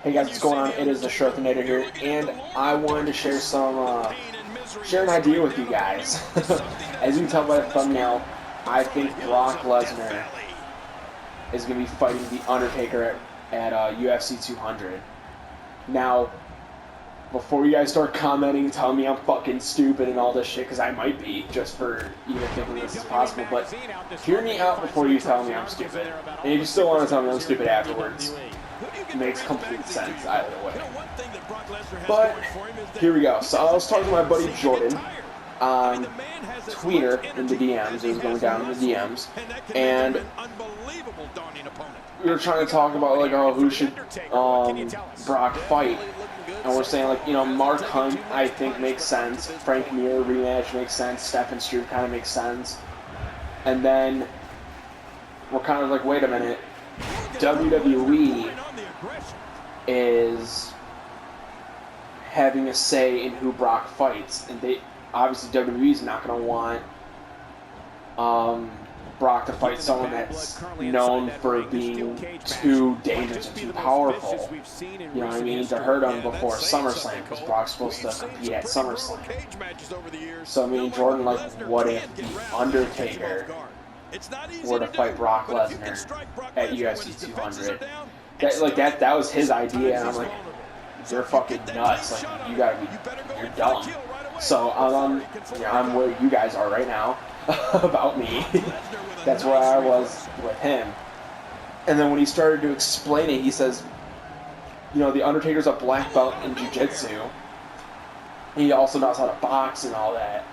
Hey guys, what's going on? It is the Schrothinator here, and I wanted to share share an idea with you guys. As you can tell by the thumbnail, I think Brock Lesnar is going to be fighting the Undertaker at UFC 200. Now, before you guys start commenting, telling me I'm fucking stupid and all this shit, because I might be, just for even thinking this is possible, but hear me out before you tell me I'm stupid. And if you still want to tell me I'm stupid afterwards, it makes complete sense either way. But here we go. So I was talking to my buddy Jordan on Twitter in the DMs. It was going down in the DMs, and we were trying to talk about like, oh, who should Brock fight? And we're saying like, you know, Mark Hunt I think makes sense. Frank Mir rematch makes sense. Stephen Struve kind of makes sense. And then we're kind of like, wait a minute. WWE is having a say in who Brock fights, and they obviously WWE is not going to want Brock to fight someone that's known for being too dangerous and too powerful. You know what I mean? To hurt him before SummerSlam, because Brock's supposed to compete at SummerSlam. So me and Jordan like, what if the Undertaker were to fight Brock Lesnar at UFC 200? That was his idea, and I'm like, you're fucking nuts. Like, you're dumb. So I'm where you guys are right now about me. That's where I was with him. And then when he started to explain it, he says, you know, the Undertaker's a black belt in jiu-jitsu. He also knows how to box and all that.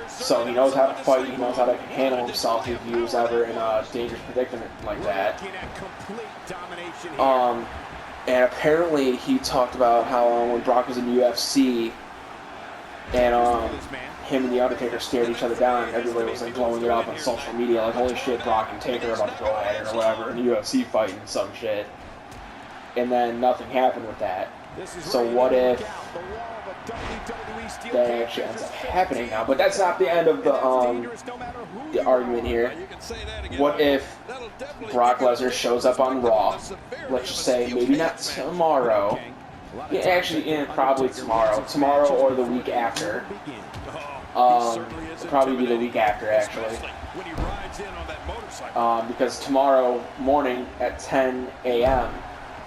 So he knows how to fight, he knows how to handle himself if he was ever in a dangerous predicament like that. And apparently he talked about how when Brock was in UFC and him and the Undertaker stared each other down, and everybody was like blowing it up on social media, like, holy shit, Brock and Taker are about to go at it or whatever in a UFC fight and some shit. And then nothing happened with that. So what if that actually ends up happening now? But that's not the end of the argument here. What if Brock Lesnar shows up on Raw, let's just say maybe not tomorrow, probably tomorrow or the week after. It'll probably be the week after, actually. Because tomorrow morning at 10 a.m.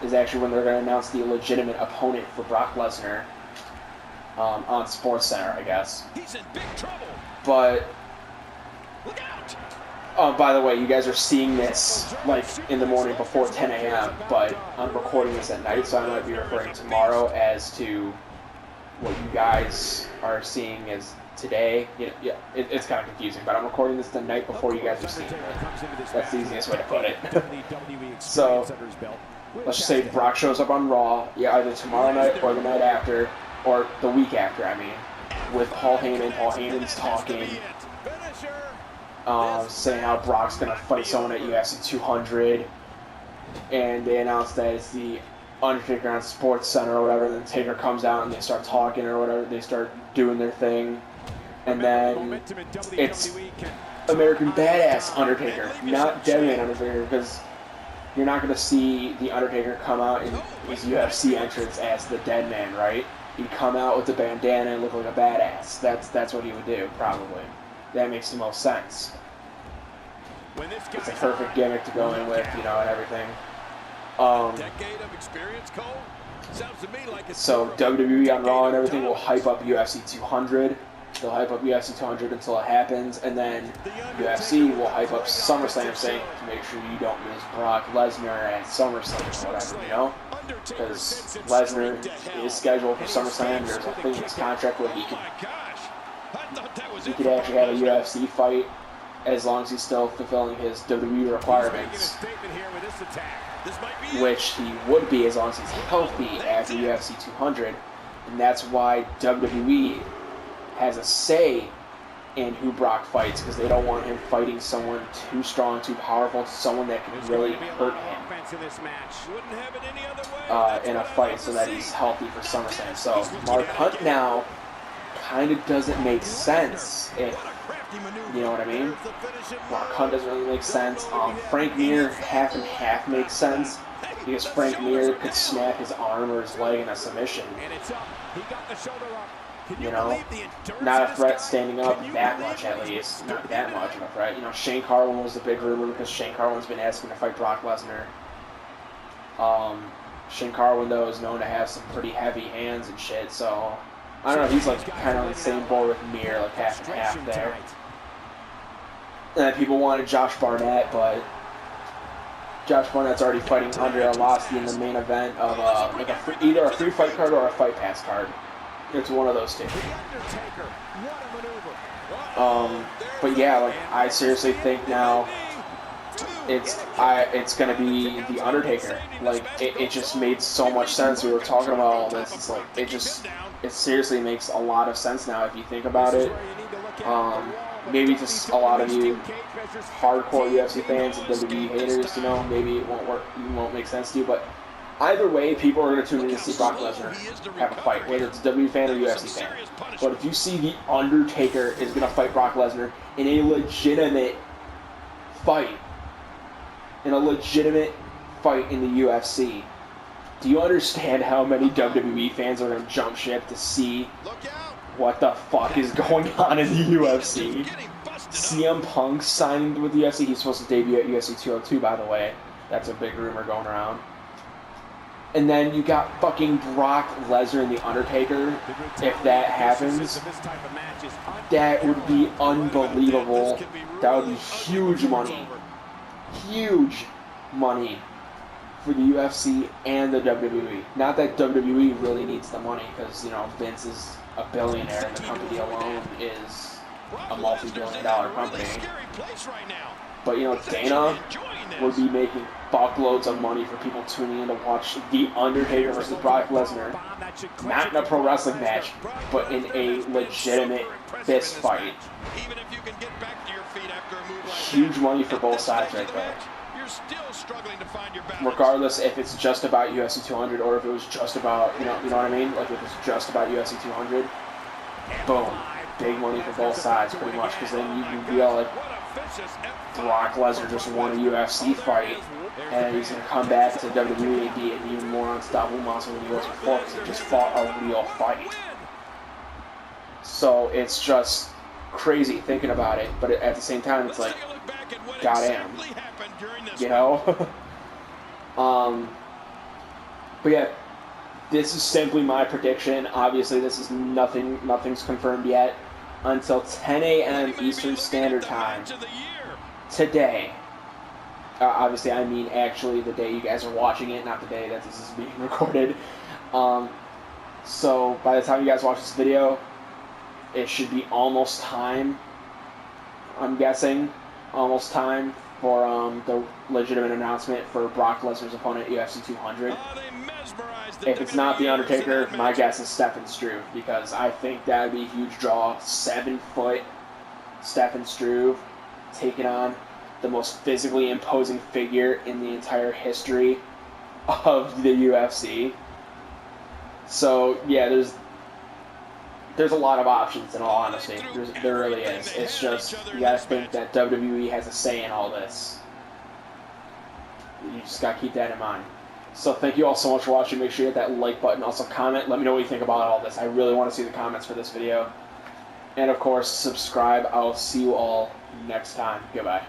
is actually when they're going to announce the legitimate opponent for Brock Lesnar on SportsCenter, I guess. He's in big trouble. But by the way, you guys are seeing this like in the morning before 10 a.m. But I'm recording this at night, so I might be referring tomorrow as to what you guys are seeing as today. It's kind of confusing, but I'm recording this the night before you guys are seeing it. That's the easiest way to put it. So let's just say Brock shows up on Raw, either tomorrow night or the night after, or the week after, with Paul Heyman. Paul Heyman's talking, saying how Brock's going to fight someone at UFC 200, and they announce that it's the Undertaker on SportsCenter or whatever, and then Taker comes out and they start talking or whatever, they start doing their thing, and then it's American Badass Undertaker, not Deadman Undertaker, because you're not going to see the Undertaker come out in his UFC entrance as the dead man, right? He'd come out with the bandana and look like a badass. That's what he would do, probably. That makes the most sense. It's a perfect gimmick to go in with, you know, and everything. So WWE on Raw and everything will hype up UFC 200. They'll hype up UFC 200 until it happens, and then UFC will hype up SummerSlam, saying to make sure you don't miss Brock Lesnar at SummerSlam or whatever, you know? Because Lesnar is scheduled for SummerSlam. There's a thing in his contract where he could actually have a UFC fight as long as he's still fulfilling his WWE requirements, which he would be as long as he's healthy after UFC 200, and that's why WWE has a say in who Brock fights, because they don't want him fighting someone too strong, too powerful, someone that can really hurt him in a fight, so that he's healthy for SummerSlam. So Mark Hunt now kind of doesn't make sense, if you know what I mean. Mark Hunt doesn't really make sense. Frank Mir half and half makes sense, because Frank Mir could snap his arm or his leg in a submission. You know, not a threat standing up that much at least. Not that much of a threat. You know, Shane Carwin was the big rumor because Shane Carwin's been asking to fight Brock Lesnar. Shane Carwin, though, is known to have some pretty heavy hands and shit, so I don't know, he's like kind of on the same board with Mir, like half and half there. And people wanted Josh Barnett, but Josh Barnett's already fighting Andre Arlovski in the main event of like either a free fight card or a fight pass card. It's one of those two. But yeah, like I seriously think now it's gonna be the Undertaker. Like it just made so much sense. We were talking about all this. It's like it seriously makes a lot of sense now if you think about it. Maybe just a lot of you hardcore UFC fans and WWE haters, you know, maybe it won't make sense to you, but either way, people are going to tune in to see Brock Lesnar have a fight, whether it's a WWE fan or UFC fan. But if you see the Undertaker is going to fight Brock Lesnar in a legitimate fight, in the UFC, do you understand how many WWE fans are going to jump ship to see what the fuck is going on in the UFC? CM Punk signed with the UFC. He's supposed to debut at UFC 202, by the way. That's a big rumor going around. And then you got fucking Brock Lesnar and the Undertaker. If that happens, that would be unbelievable. That would be huge money. Huge money for the UFC and the WWE. Not that WWE really needs the money, because, you know, Vince is a billionaire and the company alone is a multi-billion-dollar company. But, you know, Dana would be making fuckloads of money for people tuning in to watch The Undertaker versus Brock Lesnar. Not in a pro wrestling match, but in a legitimate fist fight. Huge money for both sides right there. Regardless if it's just about UFC 200 or if it was just about, you know what I mean? Like if it's just about UFC 200, boom. Big money for both sides, pretty much, because then you can be all like, Brock Lesnar just won a UFC fight, and he's going to come back to WWE and be an even more unstoppable monster than he was before, because he just fought a real fight. So it's just crazy thinking about it, but at the same time, it's like, goddamn, you know? But yeah, this is simply my prediction. Obviously, this is nothing's confirmed yet. Until 10 a.m. Eastern Standard Time today. Obviously, I mean actually the day you guys are watching it, not the day that this is being recorded. So by the time you guys watch this video, it should be almost time, I'm guessing, almost time for the legitimate announcement for Brock Lesnar's opponent at UFC 200. If it's not The Undertaker, my guess is Stephen Struve, because I think that would be a huge draw. 7-foot Stephen Struve taking on the most physically imposing figure in the entire history of the UFC. So, yeah, there's a lot of options, in all honesty. There really is. It's just, you gotta think that WWE has a say in all this. You just gotta keep that in mind. So thank you all so much for watching. Make sure you hit that like button. Also comment. Let me know what you think about all this. I really want to see the comments for this video. And of course, subscribe. I will see you all next time. Goodbye.